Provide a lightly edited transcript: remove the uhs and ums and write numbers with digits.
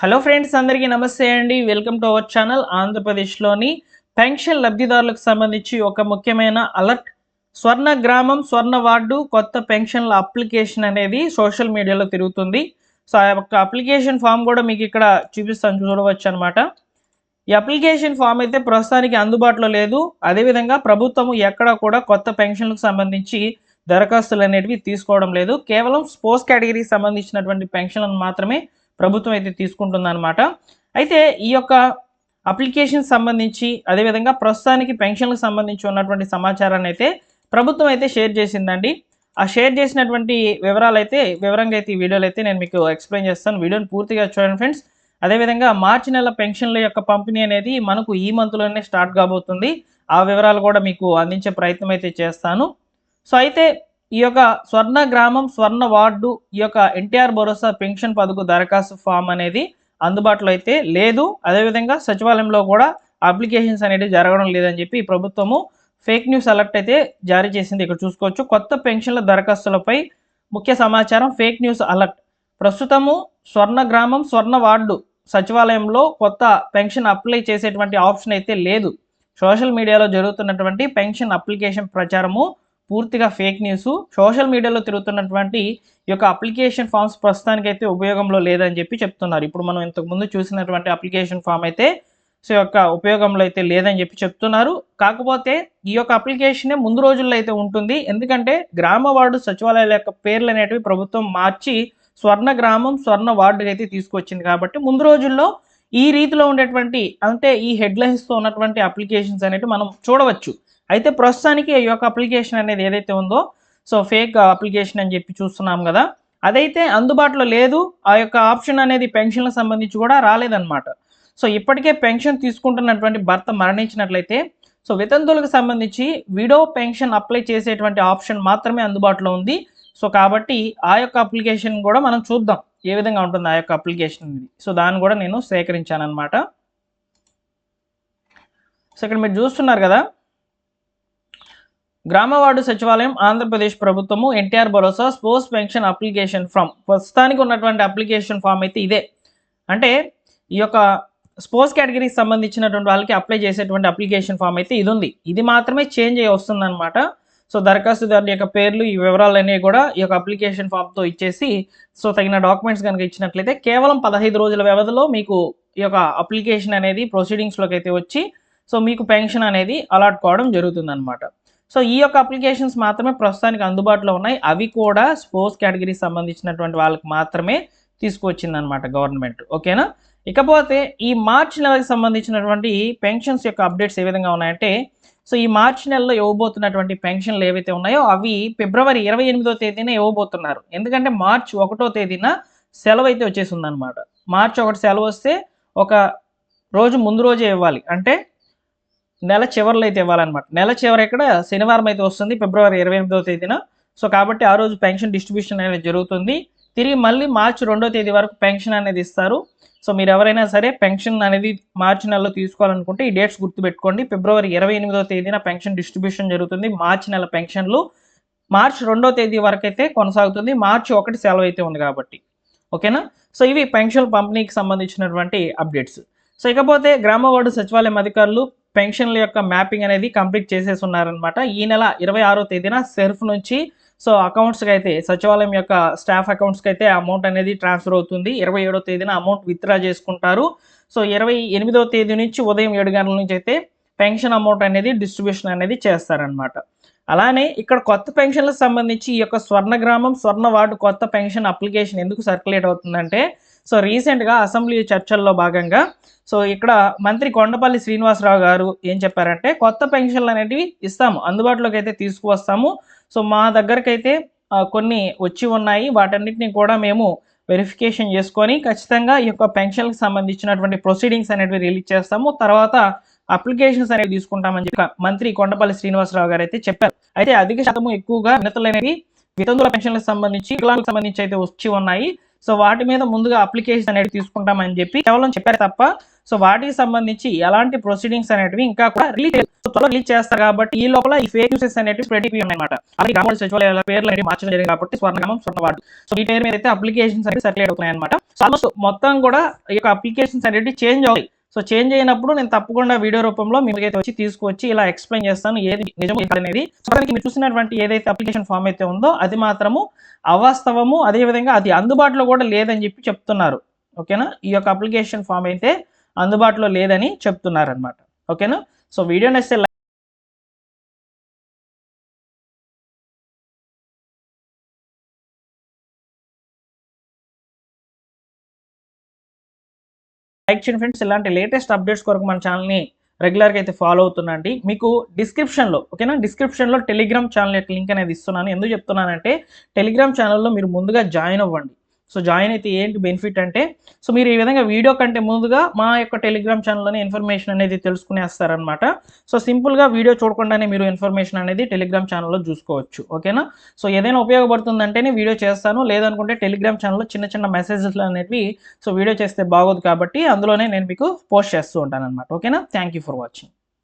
Hello friends, అందరికీ నమస్తే అండి. Welcome to our channel. ఆంధ్రప్రదేశ్లోని పెన్షన్ లబ్ధిదారులకు సంబంధించి ఒక ముఖ్యమైన అలర్ట్. స్వర్ణ గ్రామం, స్వర్ణ వార్డు కొత్త పెన్షన్ల అప్లికేషన్ అనేది సోషల్ మీడియాలో తిరుగుతుంది. సో ఆ యొక్క అప్లికేషన్ ఫామ్ కూడా మీకు ఇక్కడ చూపిస్తాను, చూడవచ్చు అనమాట. ఈ అప్లికేషన్ ఫామ్ అయితే ప్రస్తుతానికి అందుబాటులో లేదు. అదేవిధంగా ప్రభుత్వం ఎక్కడ కూడా కొత్త పెన్షన్లకు సంబంధించి దరఖాస్తులు అనేటివి తీసుకోవడం లేదు. కేవలం స్పోర్ట్స్ కేటగిరీకి సంబంధించినటువంటి పెన్షన్లను మాత్రమే ప్రభుత్వం అయితే తీసుకుంటుందన్నమాట. అయితే ఈ యొక్క అప్లికేషన్ సంబంధించి అదేవిధంగా ప్రస్తుతానికి పెన్షన్లకు సంబంధించి ఉన్నటువంటి సమాచారాన్ని అయితే ప్రభుత్వం అయితే షేర్ చేసిందండి. ఆ షేర్ చేసినటువంటి వివరంగా అయితే ఈ వీడియోలో అయితే నేను మీకు ఎక్స్ప్లెయిన్ చేస్తాను. వీడియోని పూర్తిగా చూడండి ఫ్రెండ్స్. అదేవిధంగా మార్చి నెల పెన్షన్ల యొక్క పంపిణీ అనేది మనకు ఈ మంత్లోనే స్టార్ట్ కాబోతుంది. ఆ వివరాలు కూడా మీకు అందించే ప్రయత్నం అయితే చేస్తాను. సో అయితే ఈ యొక్క స్వర్ణ గ్రామం, స్వర్ణ వార్డు ఈ యొక్క ఎన్టీఆర్ భరోసా పెన్షన్ పథకు దరఖాస్తు ఫామ్ అనేది అందుబాటులో అయితే లేదు. అదేవిధంగా సచివాలయంలో కూడా అప్లికేషన్స్ అనేది జరగడం లేదని చెప్పి ప్రభుత్వము ఫేక్ న్యూస్ అలర్ట్ అయితే జారీ చేసింది. ఇక్కడ చూసుకోవచ్చు. కొత్త పెన్షన్ల దరఖాస్తులపై ముఖ్య సమాచారం, ఫేక్ న్యూస్ అలర్ట్. ప్రస్తుతము స్వర్ణ గ్రామం, స్వర్ణ వార్డు సచివాలయంలో కొత్త పెన్షన్ అప్లై చేసేటువంటి ఆప్షన్ అయితే లేదు. సోషల్ మీడియాలో జరుగుతున్నటువంటి పెన్షన్ అప్లికేషన్ ప్రచారము పూర్తిగా ఫేక్ న్యూస్. సోషల్ మీడియాలో తిరుగుతున్నటువంటి ఈ యొక్క అప్లికేషన్ ఫామ్స్ ప్రస్తుతానికి అయితే ఉపయోగంలో లేదని చెప్పి చెప్తున్నారు. ఇప్పుడు మనం ఇంతకుముందు చూసినటువంటి అప్లికేషన్ ఫామ్ అయితే యొక్క ఉపయోగంలో అయితే లేదని చెప్పి చెప్తున్నారు. కాకపోతే ఈ యొక్క అప్లికేషనే ముందు రోజుల్లో అయితే ఉంటుంది. ఎందుకంటే గ్రామ వార్డు సచివాలయాల యొక్క పేర్లు అనేటివి ప్రభుత్వం మార్చి స్వర్ణ గ్రామం, స్వర్ణ వార్డుకి అయితే తీసుకొచ్చింది. కాబట్టి ముందు రోజుల్లో ఈ రీతిలో ఉండేటువంటి, అంటే ఈ హెడ్లైన్స్తో ఉన్నటువంటి అప్లికేషన్స్ అనేవి మనం చూడవచ్చు. అయితే ప్రస్తుతానికి ఈ యొక్క అప్లికేషన్ అనేది ఏదైతే ఉందో, సో ఫేక్ అప్లికేషన్ అని చెప్పి చూస్తున్నాం కదా, అదైతే అందుబాటులో లేదు. ఆ యొక్క ఆప్షన్ అనేది పెన్షన్లకు సంబంధించి కూడా రాలేదన్నమాట. సో ఇప్పటికే పెన్షన్ తీసుకుంటున్నటువంటి భర్త మరణించినట్లయితే సో వితంతువులకు సంబంధించి విడో పెన్షన్ అప్లై చేసేటువంటి ఆప్షన్ మాత్రమే అందుబాటులో ఉంది. సో కాబట్టి ఆ యొక్క అప్లికేషన్ కూడా మనం చూద్దాం ఏ విధంగా ఉంటుంది ఆ యొక్క అప్లికేషన్ అనేది. సో దాన్ని కూడా నేను సేకరించాను అనమాట. సో ఇక్కడ మీరు చూస్తున్నారు కదా, గ్రామవార్డు సచివాలయం, ఆంధ్రప్రదేశ్ ప్రభుత్వము, ఎన్టీఆర్ భరోసా స్పోర్ట్స్ పెన్షన్ అప్లికేషన్ ఫామ్. ప్రస్తుతానికి ఉన్నటువంటి అప్లికేషన్ ఫామ్ అయితే ఇదే. అంటే ఈ యొక్క స్పోర్ట్స్ కేటగిరీకి సంబంధించినటువంటి వాళ్ళకి అప్లై చేసేటువంటి అప్లికేషన్ ఫామ్ అయితే ఇది ఉంది. ఇది మాత్రమే చేంజ్ అయ్యి వస్తుందన్నమాట. సో దరఖాస్తుదారుల యొక్క పేర్లు, ఈ వివరాలన్నీ కూడా ఈ యొక్క అప్లికేషన్ ఫామ్తో ఇచ్చేసి సో తగిన డాక్యుమెంట్స్ కనుక ఇచ్చినట్లయితే కేవలం 15 రోజుల వ్యవధిలో మీకు ఈ యొక్క అప్లికేషన్ అనేది ప్రొసీడింగ్స్లోకి అయితే వచ్చి సో మీకు పెన్షన్ అనేది అలాట్ కావడం జరుగుతుందన్నమాట. సో ఈ యొక్క అప్లికేషన్స్ మాత్రమే ప్రస్తుతానికి అందుబాటులో ఉన్నాయి. అవి కూడా స్పోర్ట్స్ కేటగిరీకి సంబంధించినటువంటి వాళ్ళకి మాత్రమే తీసుకొచ్చిందనమాట గవర్నమెంట్. ఓకేనా. ఇకపోతే ఈ మార్చి నెలకు సంబంధించినటువంటి పెన్షన్స్ యొక్క అప్డేట్స్ ఏ విధంగా ఉన్నాయంటే, సో ఈ మార్చి నెలలో ఇవ్వబోతున్నటువంటి పెన్షన్లు ఏవైతే ఉన్నాయో అవి ఫిబ్రవరి 28వ తేదీన ఇవ్వబోతున్నారు. ఎందుకంటే మార్చి 1వ తేదీన సెలవు అయితే వచ్చేసి ఉందన్నమాట. మార్చి 1 సెలవు వస్తే ఒక రోజు ముందు రోజే ఇవ్వాలి, అంటే నెల చివరిలో అయితే ఇవ్వాలన్నమాట. నెల చివరి ఇక్కడ శనివారం అయితే వస్తుంది, ఫిబ్రవరి 28వ తేదీన. సో కాబట్టి ఆ రోజు పెన్షన్ డిస్ట్రిబ్యూషన్ అనేది జరుగుతుంది. తిరిగి మళ్ళీ మార్చి 2వ తేదీ వరకు పెన్షన్ అనేది ఇస్తారు. సో మీరు ఎవరైనా సరే పెన్షన్ అనేది మార్చి నెలలో తీసుకోవాలనుకుంటే ఈ డేట్స్ గుర్తుపెట్టుకోండి. ఫిబ్రవరి 28వ తేదీన పెన్షన్ డిస్ట్రిబ్యూషన్ జరుగుతుంది. మార్చి నెల పెన్షన్లు మార్చి 2వ తేదీ వరకు అయితే కొనసాగుతుంది. మార్చి 1 సెలవు అయితే ఉంది కాబట్టి. ఓకేనా. సో ఇవి పెన్షన్ పంపిణీకి సంబంధించినటువంటి అప్డేట్స్. సో ఇకపోతే గ్రామ వార్డు సచివాలయం అధికారులు పెన్షన్ల యొక్క మ్యాపింగ్ అనేది కంప్లీట్ చేసేసి ఉన్నారనమాట. ఈ నెల 26వ తేదీన సెర్ఫ్ నుంచి సో అకౌంట్స్కి అయితే సచివాలయం యొక్క స్టాఫ్ అకౌంట్స్కి అయితే అమౌంట్ అనేది ట్రాన్స్ఫర్ అవుతుంది. 27వ తేదీన అమౌంట్ విత్డ్రా చేసుకుంటారు. సో 28వ తేదీ నుంచి ఉదయం 7 గంటల నుంచి అయితే పెన్షన్ అమౌంట్ అనేది డిస్ట్రిబ్యూషన్ అనేది చేస్తారనమాట. అలానే ఇక్కడ కొత్త పెన్షన్లకు సంబంధించి ఈ యొక్క స్వర్ణ గ్రామం, స్వర్ణ వార్డు కొత్త పెన్షన్ అప్లికేషన్ ఎందుకు సర్క్యులేట్ అవుతుందంటే, సో రీసెంట్గా అసెంబ్లీ చర్చల్లో భాగంగా సో ఇక్కడ మంత్రి కొండపల్లి శ్రీనివాసరావు గారు ఏం చెప్పారంటే, కొత్త పెన్షన్లు అనేటివి ఇస్తాము, అందుబాటులోకి అయితే తీసుకువస్తాము. సో మా దగ్గరకైతే కొన్ని వచ్చి ఉన్నాయి, వాటన్నిటిని కూడా మేము వెరిఫికేషన్ చేసుకొని ఖచ్చితంగా ఈ యొక్క పెన్షన్కి సంబంధించినటువంటి ప్రొసీడింగ్స్ అనేవి రిలీజ్ చేస్తాము, తర్వాత అప్లికేషన్స్ అనేవి తీసుకుంటామని చెప్పి మంత్రి కొండపల్లి శ్రీనివాసరావు గారు అయితే చెప్పారు. అయితే అధిక శాతము ఎక్కువగా వినతులు అనేవి వితంతుల పెన్షన్లకు సంబంధించి, వికలాంగులకు సంబంధించి అయితే వచ్చి ఉన్నాయి. సో వాటి మీద ముందుగా అప్లికేషన్ అనేది తీసుకుంటామని చెప్పి కేవలం చెప్పారు తప్ప సో వాటికి సంబంధించి ఎలాంటి ప్రొసీడింగ్స్ అనేటివి ఇంకా కూడా రిలీజ్ చేస్తారు కాబట్టి ఈ లోపల ఈ ఫేక్ న్యూసెస్ అనేవి స్ప్రెడ్ అయిపోయి ఉన్నాయన్నమాట. అలాగే గ్రామ సచివాలయాల పేర్లు అనేవి మార్చడం జరిగింది కాబట్టి స్వర్ణగ్రామం, స్వర్ణవార్డు సో ఈ పేరు మీద అయితే అప్లికేషన్స్ అనేవి సర్క్యులేట్ అవుతున్నాయి అనమాట. సో ఆల్మోస్ట్ మొత్తం కూడా ఈ యొక్క అప్లికేషన్స్ అనేవి చేంజ్ అవుతాయి. సో చేంజ్ అయినప్పుడు నేను తప్పకుండా వీడియో రూపంలో మీకైతే వచ్చి తీసుకొచ్చి ఇలా ఎక్స్ప్లెయిన్ చేస్తాను ఏది నిజం అనేది. సో మీరు చూసినటువంటి ఏదైతే అప్లికేషన్ ఫామ్ అయితే ఉందో అది మాత్రము అవాస్తవము, అదేవిధంగా అది అందుబాటులో కూడా లేదని చెప్పి చెప్తున్నారు. ఓకేనా, ఈ యొక్క అప్లికేషన్ ఫామ్ అయితే అందుబాటులో లేదని చెప్తున్నారు అనమాట. ఓకేనా, సో వీడియో నచ్చితే లైక్ చేయండి ఫ్రెండ్స్. ఇలాంటి లేటెస్ట్ అప్డేట్స్ కొరకు మన ఛానల్ని రెగ్యులర్గా అయితే ఫాలో అవుతుండండి. మీకు డిస్క్రిప్షన్లో ఓకేనా, డిస్క్రిప్షన్లో టెలిగ్రామ్ ఛానల్ యొక్క లింక్ అనేది ఇస్తున్నాను. ఎందుకు చెప్తున్నానంటే టెలిగ్రామ్ ఛానల్లో మీరు ముందుగా జాయిన్ అవ్వండి. సో జాయిన్ అయితే ఏంటి బెనిఫిట్ అంటే సో మీరు ఈ విధంగా వీడియో కంటే ముందుగా మా యొక్క టెలిగ్రామ్ ఛానల్లోనే ఇన్ఫర్మేషన్ అనేది తెలుసుకునేస్తారనమాట. సో సింపుల్గా వీడియో చూడకుండానే మీరు ఇన్ఫర్మేషన్ అనేది టెలిగ్రామ్ ఛానల్లో చూసుకోవచ్చు. ఓకేనా, సో ఏదైనా ఉపయోగపడుతుందంటేనే వీడియో చేస్తాను, లేదనుకుంటే టెలిగ్రామ్ ఛానల్లో చిన్న చిన్న మెసేజెస్ అనేవి సో వీడియో చేస్తే బాగోదు కాబట్టి అందులోనే నేను మీకు పోస్ట్ చేస్తూ ఉంటాను అనమాట. ఓకేనా, థ్యాంక్ యూ ఫర్ వాచింగ్.